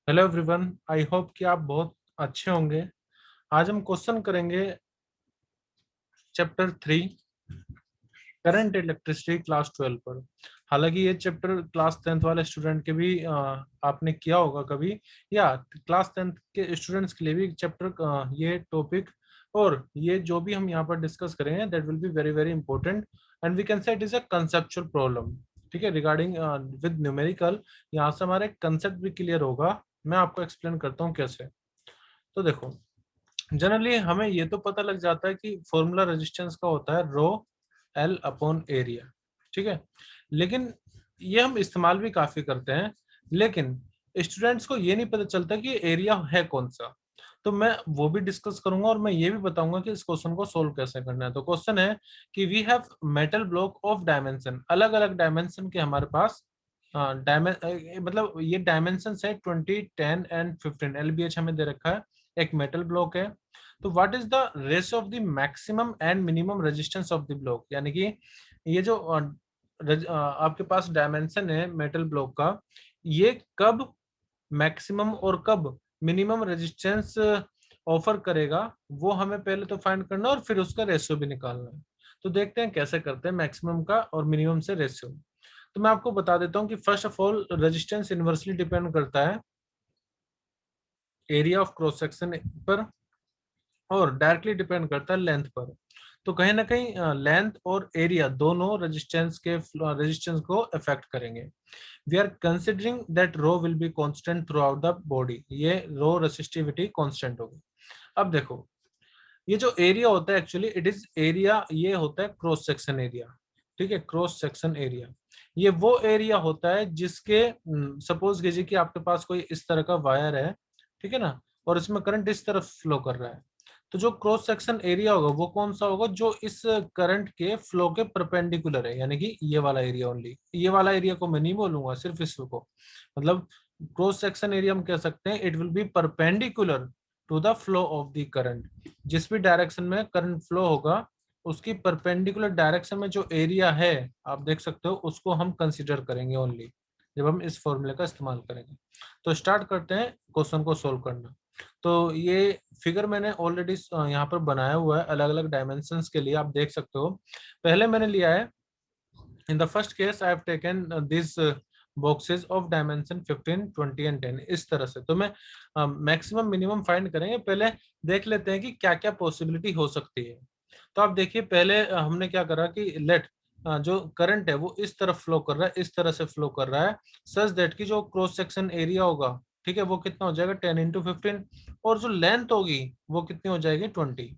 Hello everyone, I hope कि आप बहुत अच्छे होंगे। आज हम क्वेश्चन करेंगे चैप्टर 3 करंट इलेक्ट्रिसिटी क्लास 12 पर। हालांकि ये चैप्टर क्लास 10th वाले स्टूडेंट के भी आपने किया होगा कभी, या क्लास 10th के स्टूडेंट्स के लिए भी चैप्टर ये टॉपिक और ये जो भी हम यहाँ पर डिस्कस करेंगे that will be very very important and we can say it is a conceptual problem. ठीक है, रिगार्डिंग विद न्यूमेरिकल यहाँ से हमारा एक कंसेप्ट भी क्लियर होगा। मैं आपको एक्सप्लेन करता हूँ कैसे। तो देखो, जनरली हमें ये तो पता लग जाता है कि फॉर्मूला रेजिस्टेंस का होता है रो एल अपॉन एरिया। ठीक है, लेकिन ये हम इस्तेमाल भी काफी करते हैं, लेकिन स्टूडेंट्स को ये नहीं पता चलता कि एरिया है कौन सा। तो मैं वो भी डिस्कस करूंगा और मैं ये भी बताऊंगा कि इस क्वेश्चन को सोल्व कैसे करना है। तो क्वेश्चन है कि we have metal block of dimension, अलग अलग डायमेंशन के हमारे पास मतलब ये डायमेंशन है 20, 10 एंड 15। एलबीएच हमें दे रखा है, एक मेटल ब्लॉक है। तो what is the ratio of the maximum and minimum resistance of the block, यानी कि ये जो आपके पास डायमेंशन है मेटल ब्लॉक का, ये कब मैक्सिमम और कब मिनिमम रेजिस्टेंस ऑफर करेगा, वो हमें पहले तो फाइंड करना है और फिर उसका रेशियो भी निकालना है। तो देखते हैं कैसे करते हैं मैक्सिमम का और मिनिमम से रेशियो। तो मैं आपको बता देता हूँ कि first of all resistance inversely depend करता है एरिया ऑफ क्रॉस सेक्शन पर और डायरेक्टली डिपेंड करता है लेंथ पर। तो कहीं ना कहीं लेंथ और एरिया दोनों रेजिस्टेंस को अफेक्ट करेंगे। We are considering that rho will be constant throughout the body, ये रो रेसिस्टिविटी कांस्टेंट होगी। अब देखो, ये जो एरिया होता है एक्चुअली इट इज एरिया, ये होता है क्रॉस सेक्शन एरिया। ठीक है, क्रॉस सेक्शन एरिया ये वो एरिया होता है जिसके, सपोज कीजिए कि आपके पास कोई इस तरह का वायर है, ठीक है ना, और इसमें करंट इस तरफ फ्लो कर रहा है। तो जो क्रॉस सेक्शन एरिया होगा वो कौन सा होगा, जो इस करंट के फ्लो के परपेंडिकुलर है, यानी कि ये वाला एरिया ओनली। ये वाला एरिया को मैं नहीं बोलूंगा, सिर्फ इसको मतलब क्रॉस सेक्शन एरिया हम कह सकते हैं it will be perpendicular to the flow of the current. जिस भी डायरेक्शन में करंट फ्लो होगा उसकी परपेंडिकुलर डायरेक्शन में जो एरिया है आप देख सकते हो, उसको हम कंसीडर करेंगे ओनली जब हम इस फॉर्मूले का इस्तेमाल करेंगे। तो स्टार्ट करते हैं क्वेश्चन को सोल्व करना। तो ये फिगर मैंने ऑलरेडी यहाँ पर बनाया हुआ है अलग अलग डायमेंशंस के लिए, आप देख सकते हो। पहले मैंने लिया है, in the first case I have taken this boxes of dimension 15, 20 and 10 इस तरह से। तो मैं मैक्सिमम मिनिमम फाइंड करेंगे, पहले देख लेते हैं कि क्या क्या पॉसिबिलिटी हो सकती है। तो आप देखिए, पहले हमने क्या करा कि लेट जो करंट है वो इस तरफ फ्लो कर रहा है, इस तरह से फ्लो कर रहा है, सच दैट की जो क्रॉस सेक्शन एरिया होगा, ठीक है, वो कितना हो जाएगा 10 × 15, और जो लेंथ होगी वो कितनी हो जाएगी 20।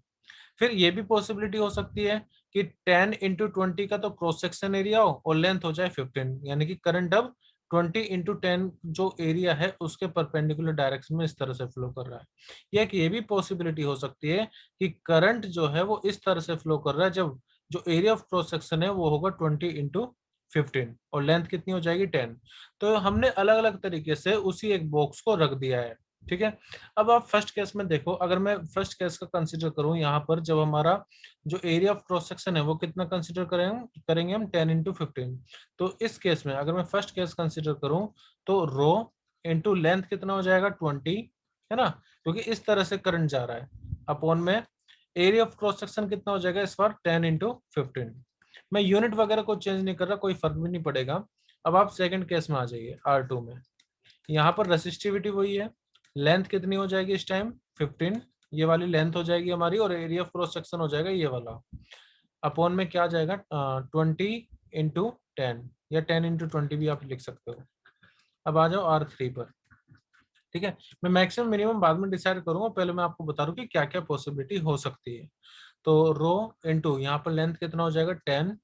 फिर ये भी पॉसिबिलिटी हो सकती है कि 10 × 20 का तो क्रॉस सेक्शन एरिया हो और लेंथ हो जाए 15, यानी कि करंट अब 20 × 10 जो एरिया है उसके परपेंडिकुलर डायरेक्शन में इस तरह से फ्लो कर रहा है। या कि ये भी पॉसिबिलिटी हो सकती है कि करंट जो है वो इस तरह से फ्लो कर रहा है जब जो एरिया ऑफ क्रॉस सेक्शन है वो होगा 20 × 15 और लेंथ कितनी हो जाएगी 10। तो हमने अलग अलग तरीके से उसी एक बॉक्स को रख दिया है। ठीक है, अब आप फर्स्ट केस में देखो, अगर मैं फर्स्ट केस का कंसीडर करूं यहाँ पर, जब हमारा जो एरिया ऑफ क्रॉस सेक्शन है वो कितना कंसीडर करेंगे हम 10 × 15। तो इस केस में अगर मैं फर्स्ट केस कंसीडर करूं तो रो इंटू लेंथ कितना हो जाएगा 20, है ना, क्योंकि इस तरह से करंट जा रहा है, अपॉन में एरिया ऑफ क्रॉस सेक्शन कितना हो जाएगा इस बार 10 × 15। मैं यूनिट वगैरह को चेंज नहीं कर रहा, कोई फर्क भी नहीं पड़ेगा। अब आप सेकंड केस में आ जाइए, R2 में। यहाँ पर रेसिस्टिविटी वही है, लेंथ कितनी हो जाएगी इस टाइम 15, ये वाली लेंथ हो जाएगी हमारी, और एरिया ऑफ क्रॉस सेक्शन हो जाएगा ये वाला, अपॉन में क्या आ जाएगा 20 × 10 या 10 × 20 भी आप लिख सकते हो। अब आ जाओ R3 पर। ठीक है, मैं मैक्सिमम मिनिमम बाद में डिसाइड करूंगा, पहले मैं आपको बता दूं कि क्या क्या पॉसिबिलिटी हो सकती है। तो रो इंटू यहाँ पर लेंथ कितना हो जाएगा 10,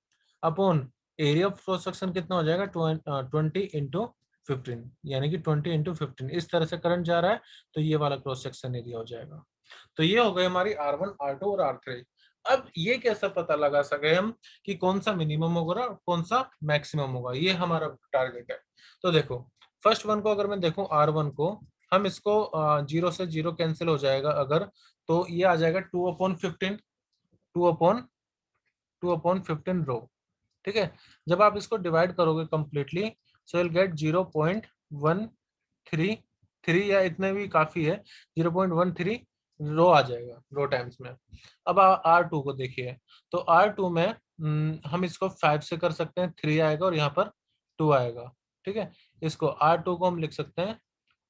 upon area of cross section कितना हो जाएगा 20 × 15, यानी कि 20 × 15 इस तरह से करंट जा रहा है, तो ये वाला क्रॉस सेक्शन एरिया हो जाएगा। तो ये हो गई हमारी R1, R2 और R3। अब ये कैसे पता लगा सके हम कि कौन सा मिनिमम होगा और कौन सा मैक्सिमम होगा, ये हमारा टारगेट है। तो देखो, फर्स्ट वन को अगर मैं देखूं R1 को, हम इसको 0 से 0 कैंसिल हो जाएगा अगर, तो ये आ जाएगा 2/15, 2/15 रो। ठीक है, जब आप इसको डिवाइड करोगे कंप्लीटली, सो विल गेट 0.13 3 या इतने भी काफी है, 0.13 रो आ जाएगा रो टाइम्स में। अब R2 को देखिए, तो R2 में हम इसको 5 से कर सकते हैं, 3 आएगा और यहाँ पर 2 आएगा। ठीक है, इसको R2 को हम लिख सकते हैं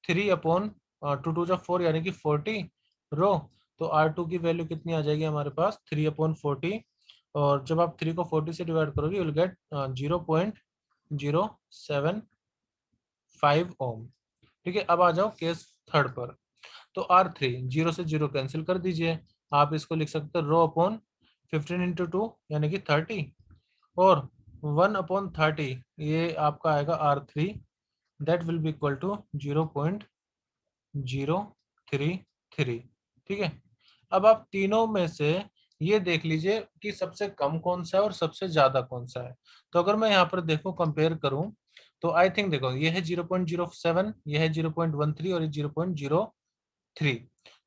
3 अपॉन 2 2 4 यानी कि 40 रो। तो R2 की वैल्यू कितनी आ जाएगी हमारे पास, 3/40। और जब आप 3 को 40 से डिवाइड करोगे यू विल गेट 0.075 ओम। ठीक है, अब आ जाओ केस थर्ड पर। तो R3 0 से 0 कैंसिल कर दीजिए, आप इसको लिख सकते हो रो अपॉन 15 × 2 यानी कि 30 और 1/30 ये आपका आएगा R3, that will be equal to 0.033। ठीक है, अब आप तीनों में से ये देख लीजिए कि सबसे कम कौन सा है और सबसे ज्यादा कौन सा है। तो अगर मैं यहाँ पर देखूं कंपेयर करूं तो आई थिंक देखो ये है 0.07, ये है 0.13 और ये 0.03।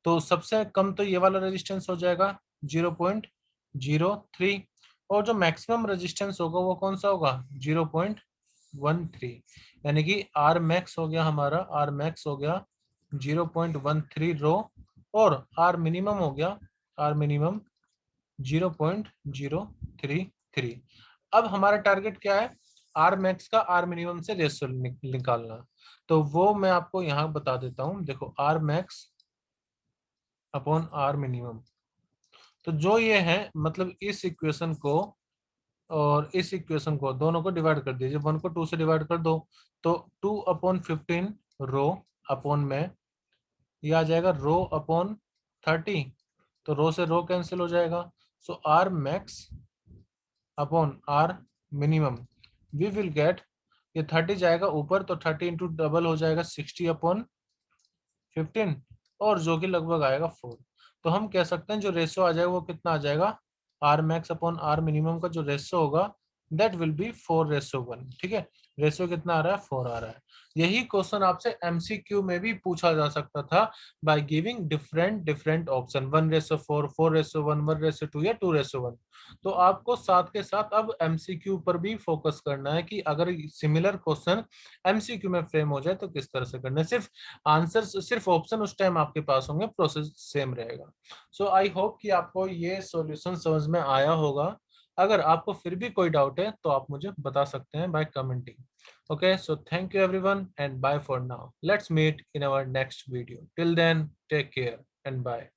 तो सबसे कम तो ये वाला रेजिस्टेंस हो जाएगा 0.03 और जो मैक्सिमम रेजिस्टेंस होगा वो कौन सा होगा 0.13, यानी कि आर मैक्स हो गया हमारा, आर मैक्स हो गया 0.13 रो और आर मिनिमम हो गया, आर मिनिमम 0.033। अब हमारा टारगेट क्या है, आर मैक्स का आर मिनिमम से रेशियो निकालना। तो वो मैं आपको यहाँ बता देता हूँ, देखो R max upon R minimum. तो जो ये है मतलब इस इक्वेशन को और इस इक्वेशन को दोनों को डिवाइड कर दीजिए, 1 को 2 से डिवाइड कर दो तो 2/15 रो अपॉन में ये आ जाएगा रो अपॉन 30, तो रो से रो कैंसिल हो जाएगा। So R max upon R minimum we will get, ये 30 जाएगा ऊपर तो 30 इंटू डबल हो जाएगा 60/15 और जो कि लगभग आएगा 4। तो हम कह सकते हैं जो रेशियो आ जाएगा वो कितना आ जाएगा, R max upon R minimum का जो रेशियो होगा दैट विल बी 4:1। ठीक है, रेशियो कितना आ रहा है 4 आ रहा है। यही क्वेश्चन आपसे एमसीक्यू में भी पूछा जा सकता था by giving different different option, 1:4, 4:1, 1:2 या 2:1। तो आपको साथ के साथ अब एमसीक्यू पर भी फोकस करना है कि अगर सिमिलर क्वेश्चन एमसीक्यू में फ्रेम हो जाए तो किस तरह से करना है। सिर्फ आंसर सिर्फ ऑप्शन उस टाइम आपके पास होंगे, प्रोसेस सेम रहेगा। सो आई होप कि आपको ये सॉल्यूशन समझ में आया होगा। अगर आपको फिर भी कोई डाउट है तो आप मुझे बता सकते हैं by commenting. okay, so thank you everyone and bye for now, let's meet in our next video, till then take care and bye।